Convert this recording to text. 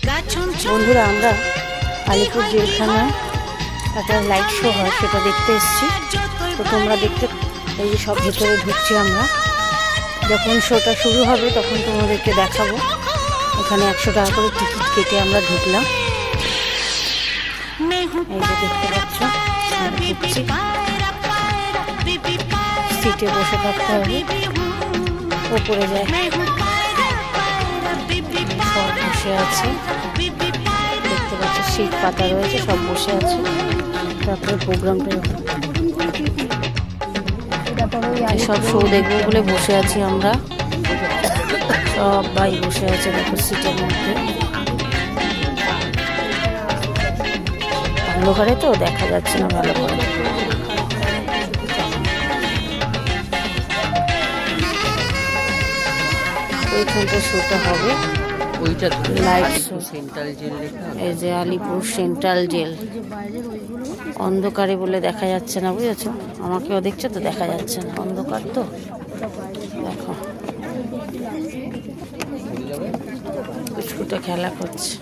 বন্ধুরা, আমরা আলিপুর জেলখানায় একটা লাইট শো হয়, সেটা দেখতে এসেছি। তো তোমরা দেখতে, এই যে সব ভেতরে ঢুকছি আমরা। যখন শোটা শুরু হবে তখন তোমাদেরকে দেখাবো। এখানে 100 টাকা করে টিকিট কেটে আমরা ঢুকলাম। এই যে দেখতে পাচ্ছ, ঢুকছি। সিটে বসে থাকতে হবে, ওপরে যায় সব বসে আছে। দেখতে পাচ্ছ সিট পাতা রয়েছে, সব বসে আছে। তারপরে প্রোগ্রামটা সব শো দেখবো বলে বসে আছি আমরা। সবাই বসে আছে, দেখো সিটের মধ্যে। অন্ধকারে তো দেখা যাচ্ছে না ভালো করে। ওইখানটা শোটা হবে, লাইট শো। এই যে আলিপুর সেন্ট্রাল জেল, অন্ধকারে বলে দেখা যাচ্ছে না, বুঝেছো? আমাকেও দেখছো তো, দেখা যাচ্ছে না, অন্ধকার তো। দেখো কুচকুটা খেলা করছে।